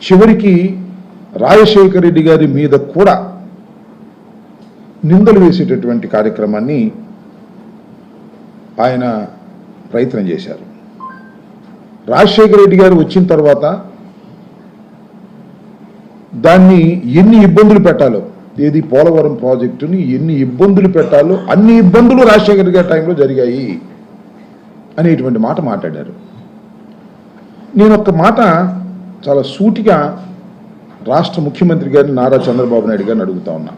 చివరికి రాజశేఖర రెడ్డి గారి మీద కూడా నిందలు వేసేటటువంటి కార్యక్రమాన్ని ఆయన ప్రయత్నం చేశారు. రాజశేఖర రెడ్డి గారు వచ్చిన తర్వాత దాన్ని ఎన్ని ఇబ్బందులు పెట్టాలో, ఏది పోలవరం ప్రాజెక్టుని ఎన్ని ఇబ్బందులు పెట్టాలో అన్ని ఇబ్బందులు రాజశేఖర రెడ్డి గారి టైంలో జరిగాయి అనేటువంటి మాట మాట్లాడారు. నేను ఒక మాట చాలా సూటిగా రాష్ట్ర ముఖ్యమంత్రి గారిని నారా చంద్రబాబు నాయుడు గారిని అడుగుతా ఉన్నా.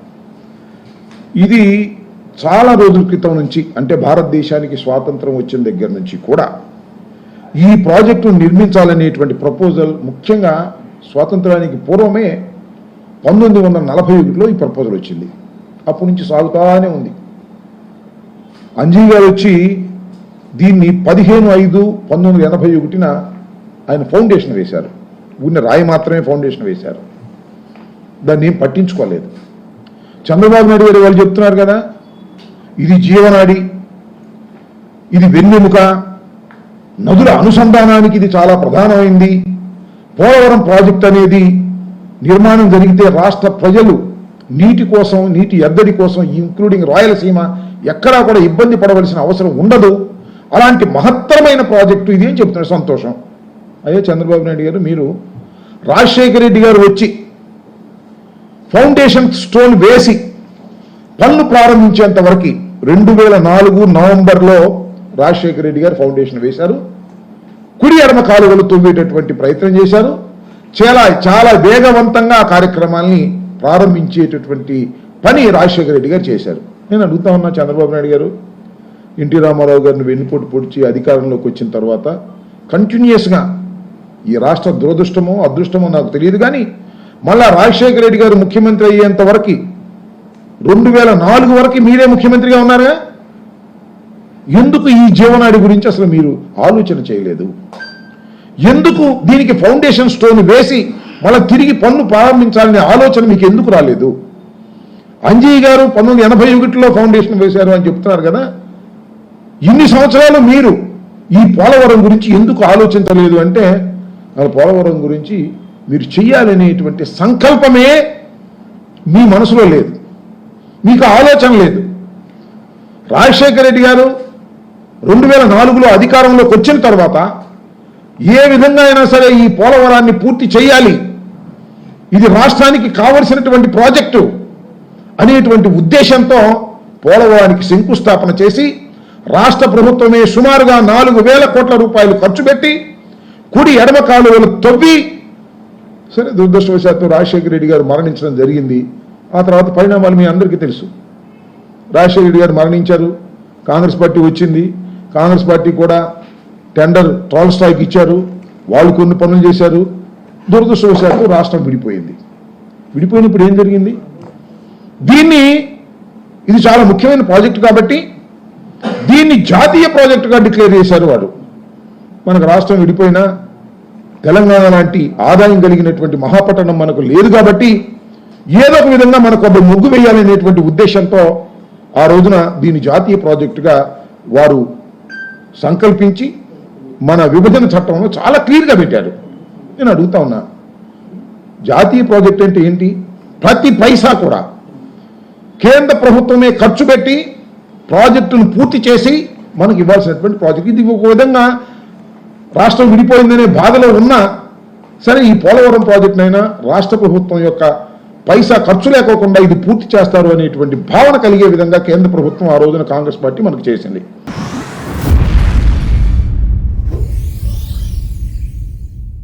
ఇది చాలా రోజుల క్రితం నుంచి, అంటే భారతదేశానికి స్వాతంత్రం వచ్చిన దగ్గర నుంచి కూడా ఈ ప్రాజెక్టు నిర్మించాలనేటువంటి ప్రపోజల్ ముఖ్యంగా స్వాతంత్రానికి పూర్వమే 1941లో ఈ ప్రపోజల్ వచ్చింది. అప్పటి నుంచి సాగుతానే ఉంది. అంజీ గారు వచ్చి దీన్ని 15/5/1981 ఆయన ఫౌండేషన్ వేశారు. ఉన్న రాయి మాత్రమే ఫౌండేషన్ వేశారు. దాన్ని ఏం పట్టించుకోలేదు. చంద్రబాబు నాయుడు గారు వాళ్ళు చెప్తున్నారు కదా, ఇది జీవనాడి, ఇది వెన్నెముక, నదుల అనుసంధానానికి ఇది చాలా ప్రధానమైంది. పోలవరం ప్రాజెక్ట్ అనేది నిర్మాణం జరిగితే రాష్ట్ర ప్రజలు నీటి కోసం, నీటి ఎద్దడి కోసం, ఇంక్లూడింగ్ రాయలసీమ ఎక్కడా కూడా ఇబ్బంది పడవలసిన అవసరం ఉండదు. అలాంటి మహత్తరమైన ప్రాజెక్టు ఇది అని చెప్తున్నారు. సంతోషం. అయ్యే చంద్రబాబు నాయుడు గారు, మీరు రాజశేఖర రెడ్డి గారు వచ్చి ఫౌండేషన్ స్టోన్ వేసి పనులు ప్రారంభించేంత వరకు 2004 నవంబర్లో రాజశేఖర రెడ్డి గారు ఫౌండేషన్ వేశారు. కుడి ఎడమ కాలువలు తవ్వేటటువంటి ప్రయత్నం చేశారు. చాలా వేగవంతంగా ఆ కార్యక్రమాల్ని ప్రారంభించేటటువంటి పని రాజశేఖర రెడ్డి గారు చేశారు. నేను అడుగుతా ఉన్నా, చంద్రబాబు నాయుడు గారు ఎన్టీ రామారావు గారిని వెన్నుపోటు పొడిచి అధికారంలోకి వచ్చిన తర్వాత కంటిన్యూస్గా, ఈ రాష్ట్ర దురదృష్టమో అదృష్టమో నాకు తెలియదు కానీ, మళ్ళా రాజశేఖర రెడ్డి గారు ముఖ్యమంత్రి అయ్యేంత వరకు 2004 వరకు మీరే ముఖ్యమంత్రిగా ఉన్నారుగా. ఎందుకు ఈ జీవనాడి గురించి అసలు మీరు ఆలోచన చేయలేదు? ఎందుకు దీనికి ఫౌండేషన్ స్టోన్ వేసి మళ్ళీ తిరిగి పన్ను ప్రారంభించాలనే ఆలోచన మీకు ఎందుకు రాలేదు? అంజీ గారు 1981లో ఫౌండేషన్ వేశారు అని చెప్తున్నారు కదా. ఇన్ని సంవత్సరాలు మీరు ఈ పోలవరం గురించి ఎందుకు ఆలోచించలేదు అంటే, పోలవరం గురించి మీరు చెయ్యాలనేటువంటి సంకల్పమే మీ మనసులో లేదు, మీకు ఆలోచన లేదు. రాజశేఖర రెడ్డి గారు 2004లో అధికారంలోకి వచ్చిన తర్వాత ఏ విధంగా అయినా సరే ఈ పోలవరాన్ని పూర్తి చేయాలి, ఇది రాష్ట్రానికి కావలసినటువంటి ప్రాజెక్టు అనేటువంటి ఉద్దేశంతో పోలవరానికి శంకుస్థాపన చేసి రాష్ట్ర ప్రభుత్వమే సుమారుగా 4,000 కోట్ల రూపాయలు ఖర్చు పెట్టి కుడి ఎడమ కాలువలు తవ్వి, సరే దురదృష్టవశాత్తు రాజశేఖర రెడ్డి గారు మరణించడం జరిగింది. ఆ తర్వాత పరిణామాలు మీ అందరికీ తెలుసు. రాజశేఖర రెడ్డి గారు మరణించారు, కాంగ్రెస్ పార్టీ వచ్చింది. కాంగ్రెస్ పార్టీ కూడా టెండర్ ట్రాల్స్టాయ్కి ఇచ్చారు, వాళ్ళు కొన్ని పనులు చేశారు. దురదృష్టవశాత్తు రాష్ట్రం విడిపోయింది. విడిపోయినప్పుడు ఏం జరిగింది? ఇది చాలా ముఖ్యమైన ప్రాజెక్టు కాబట్టి దీన్ని జాతీయ ప్రాజెక్టుగా డిక్లేర్ చేశారు వారు. మనకు రాష్ట్రం విడిపోయినా తెలంగాణ లాంటి ఆదాయం కలిగినటువంటి మహాపట్టణం మనకు లేదు కాబట్టి ఏదో ఒక విధంగా మనకు ఒక ముగ్గు వేయాలనేటువంటి ఉద్దేశంతో ఆ రోజున దీన్ని జాతీయ ప్రాజెక్టుగా వారు సంకల్పించి మన విభజన చట్టంలో చాలా క్లియర్గా పెట్టారు. నేను అడుగుతా ఉన్నా, జాతీయ ప్రాజెక్ట్ అంటే ఏంటి? ప్రతి పైసా కూడా కేంద్ర ప్రభుత్వమే ఖర్చు పెట్టి ప్రాజెక్టును పూర్తి చేసి మనకు ఇవ్వాల్సినటువంటి ప్రాజెక్ట్. ఇది ఒక విధంగా రాష్ట్రం విడిపోయిందనే బాధలో ఉన్నా సరే, ఈ పోలవరం ప్రాజెక్టునైనా రాష్ట్ర ప్రభుత్వం యొక్క పైసా ఖర్చు లేకోకుండా ఇది పూర్తి చేస్తారు అనేటువంటి భావన కలిగే విధంగా కేంద్ర ప్రభుత్వం ఆ రోజున కాంగ్రెస్ పార్టీ మనకు చేసింది.